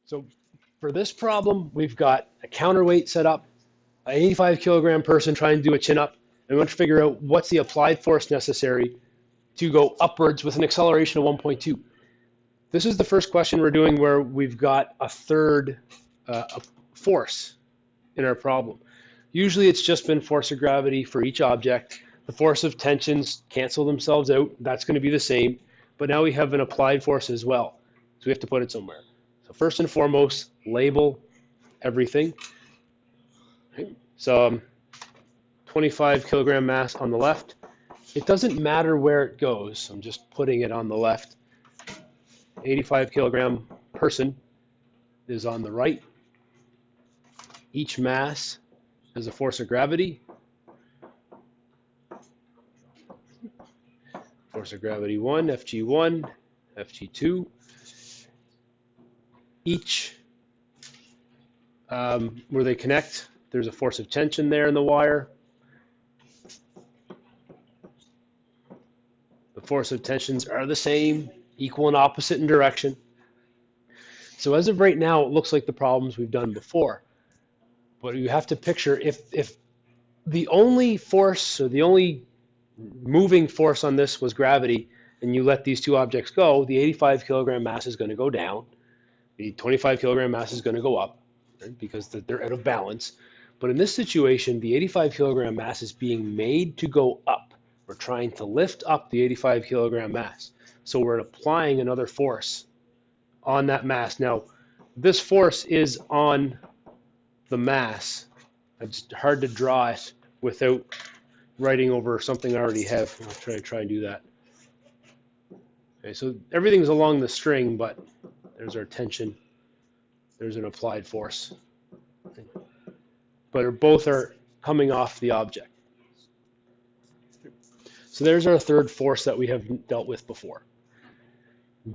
So for this problem, we've got a counterweight set up, an 85 kilogram person trying to do a chin up, and we want to figure out what's the applied force necessary to go upwards with an acceleration of 1.2. This is the first question we're doing where we've got a third force in our problem. Usually it's just been force of gravity for each object. The force of tensions cancel themselves out. That's going to be the same. But now we have an applied force as well. So we have to put it somewhere. So first and foremost, label everything. Okay. So 25 kilogram mass on the left. It doesn't matter where it goes. I'm just putting it on the left. 85 kilogram person is on the right. Each mass has a force of gravity. Force of gravity 1, Fg1, Fg2. Each, where they connect, there's a force of tension there in the wire. The force of tensions are the same, equal and opposite in direction. So as of right now, it looks like the problems we've done before. But you have to picture if the only force or the only moving force on this was gravity, and you let these two objects go, the 85 kilogram mass is going to go down. The 25 kilogram mass is going to go up, right, because they're out of balance. But in this situation, the 85 kilogram mass is being made to go up. We're trying to lift up the 85 kilogram mass. So we're applying another force on that mass. Now, this force is on the mass. It's hard to draw it without writing over something I already have. I'll try and do that. Okay, so everything's along the string, but there's our tension. There's an applied force. Okay. But both are coming off the object. So there's our third force that we have dealt with before.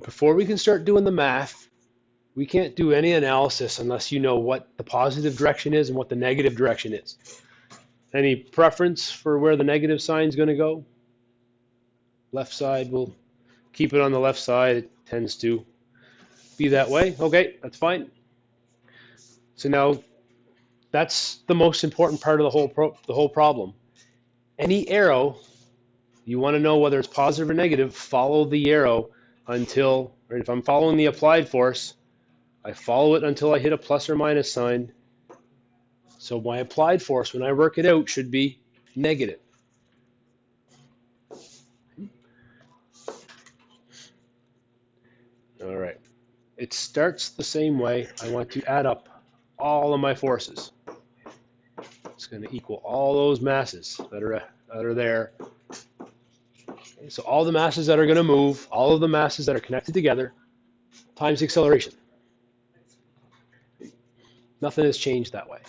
Before we can start doing the math, we can't do any analysis unless you know what the positive direction is and what the negative direction is. Any preference for where the negative sign is going to go? Left side, we'll keep it on the left side. It tends to be that way. Okay, that's fine. So now that's the most important part of the whole problem. Any arrow, you want to know whether it's positive or negative, follow the arrow until, right, if I'm following the applied force, I follow it until I hit a plus or minus sign. So my applied force, when I work it out, should be negative. All right. It starts the same way. I want to add up all of my forces. It's going to equal all those masses that are there. Okay, so all the masses that are going to move, all of the masses that are connected together, times the acceleration. Nothing has changed that way.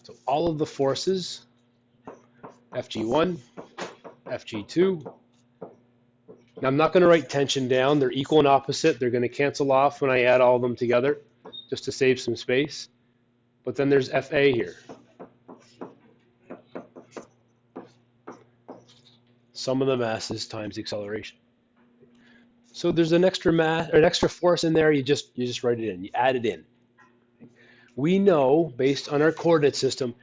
So all of the forces, Fg1, Fg2. Now I'm not going to write tension down. They're equal and opposite. They're going to cancel off when I add all of them together, just to save some space. But then there's Fa here. Sum of the masses times the acceleration. So there's an extra mass or an extra force in there. You just write it in. You add it in. We know, based on our coordinate system,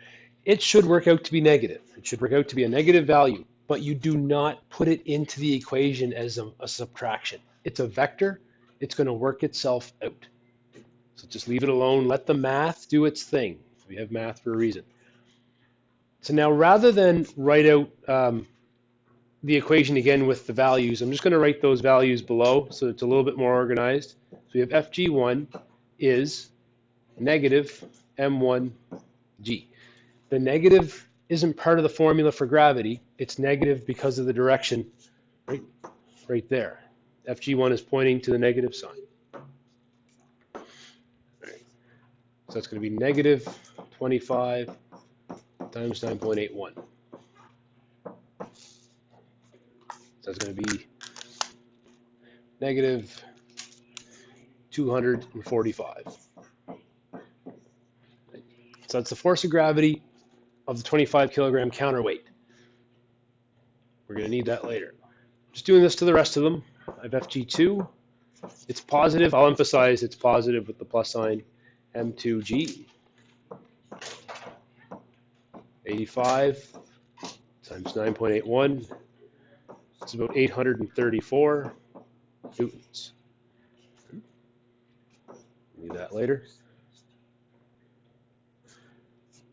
it should work out to be negative. It should work out to be a negative value, but you do not put it into the equation as a subtraction. It's a vector. It's going to work itself out. So just leave it alone. Let the math do its thing. We have math for a reason. So now rather than write out the equation again with the values, I'm just going to write those values below so it's a little bit more organized. So we have Fg1 is negative m1g. The negative isn't part of the formula for gravity. It's negative because of the direction right there. Fg1 is pointing to the negative sign. Right. So that's going to be negative 25 times 9.81. So that's going to be negative 245. So that's the force of gravity of the 25 kilogram counterweight. We're going to need that later. Just doing this to the rest of them. I have Fg2 It's positive. I'll emphasize it's positive with the plus sign. M2G, 85 times 9.81. It's about 834 newtons. Need that later.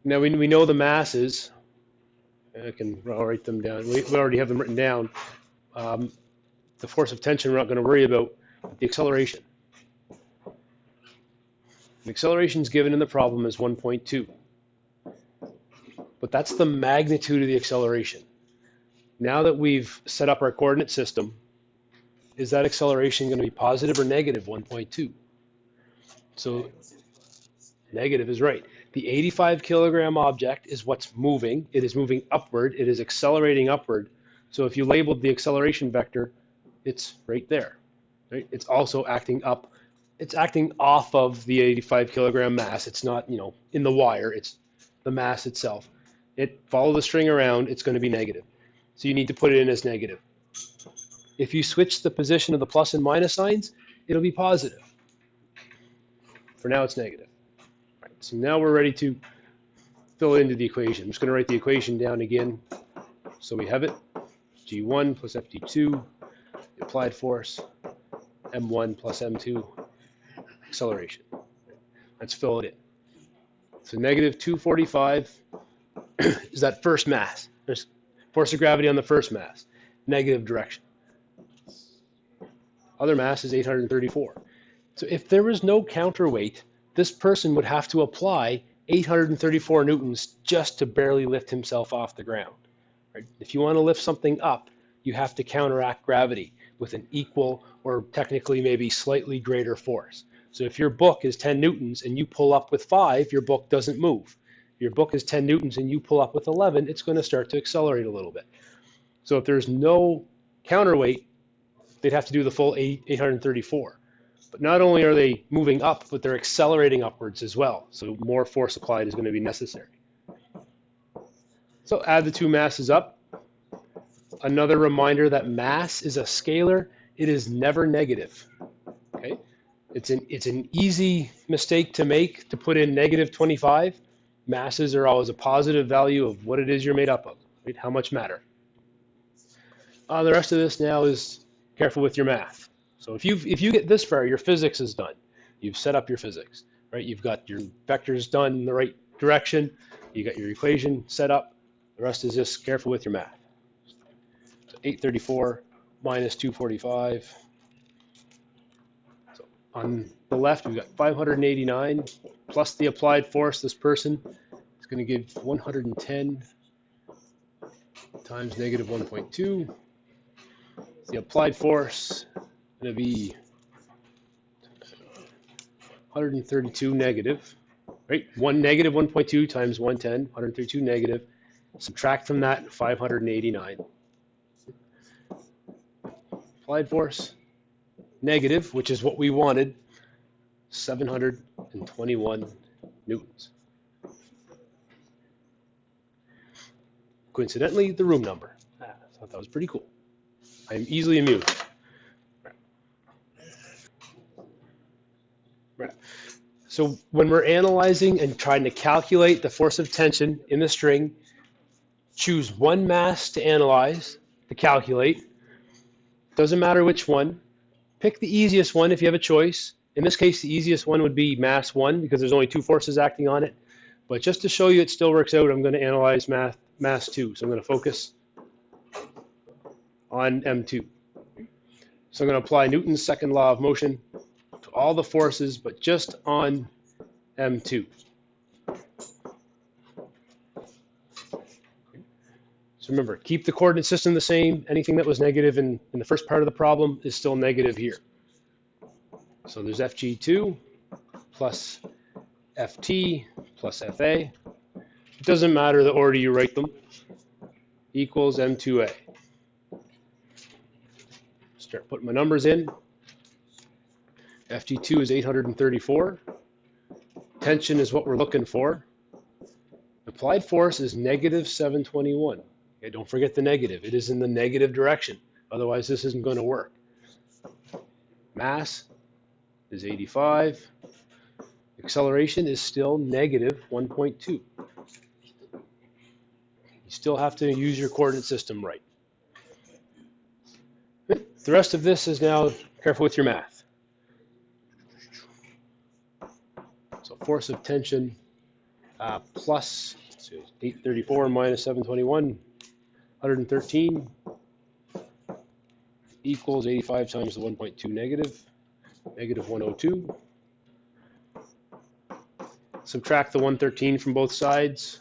Now we know the masses. I'll write them down. We already have them written down. The force of tension we're not going to worry about. The acceleration. The acceleration is given in the problem as 1.2. But that's the magnitude of the acceleration. Now that we've set up our coordinate system, is that acceleration going to be positive or negative 1.2? So negative is right. The 85 kilogram object is what's moving. It is moving upward. It is accelerating upward. So if you labeled the acceleration vector, it's right there. Right? It's also acting up. It's acting off of the 85 kilogram mass. It's not, in the wire. It's the mass itself. It follows the string around. It's going to be negative. So you need to put it in as negative. If you switch the position of the plus and minus signs, it'll be positive. For now, it's negative. Right, so now we're ready to fill it into the equation. I'm just going to write the equation down again so we have it. G1 plus FG2, the applied force, M1 plus M2, acceleration. Let's fill it in. So negative 245 is that first mass. There's force of gravity on the first mass, negative direction. Other mass is 834. So if there was no counterweight, this person would have to apply 834 newtons just to barely lift himself off the ground. Right? If you want to lift something up, you have to counteract gravity with an equal or technically maybe slightly greater force. So if your book is 10 newtons and you pull up with 5, your book doesn't move. If your book is 10 newtons and you pull up with 11, it's going to start to accelerate a little bit. So if there's no counterweight, they'd have to do the full 834. But not only are they moving up, but they're accelerating upwards as well. So more force applied is going to be necessary. So add the two masses up. Another reminder that mass is a scalar. It is never negative. Okay? It's an easy mistake to make to put in negative 25. Masses are always a positive value of what it is you're made up of, right? How much matter. The rest of this now is careful with your math. So if you get this far, your physics is done. You've set up your physics, right? You've got your vectors done in the right direction. You got your equation set up. The rest is just careful with your math. So 834 minus 245. So on the left, we've got 589 plus the applied force. This person is going to give 110 times negative 1.2. The applied force is going to be 132 negative, right? One negative 1.2 times 110, 132 negative. Subtract from that 589. Applied force, negative, which is what we wanted, 721 newtons. Coincidentally, the room number. I thought that was pretty cool. I am easily amused. Right. So when we're analyzing and trying to calculate the force of tension in the string, choose one mass to analyze, to calculate. Doesn't matter which one. Pick the easiest one if you have a choice. In this case, the easiest one would be mass 1 because there's only two forces acting on it. But just to show you it still works out, I'm going to analyze mass 2. So I'm going to focus on M2. So I'm going to apply Newton's second law of motion to all the forces, but just on M2. So remember, keep the coordinate system the same. Anything that was negative in the first part of the problem is still negative here. So there's FG2 plus FT plus FA. It doesn't matter the order you write them. Equals M2A. Start putting my numbers in. FG2 is 834. Tension is what we're looking for. Applied force is negative 721. Okay, don't forget the negative. It is in the negative direction. Otherwise, this isn't going to work. Mass is 85. Acceleration is still negative 1.2. You still have to use your coordinate system right. The rest of this is now, careful with your math. So force of tension plus 834 minus 721, 113 equals 85 times the 1.2 negative, negative 102. Subtract the 113 from both sides.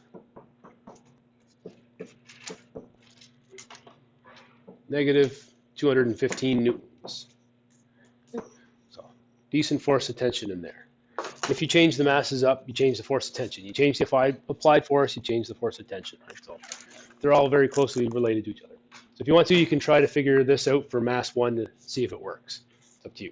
Negative 215 newtons. So decent force of tension in there. If you change the masses up, you change the force of tension. You change the applied force, you change the force of tension. Right? So they're all very closely related to each other. So if you want to, you can try to figure this out for mass 1 to see if it works. It's up to you.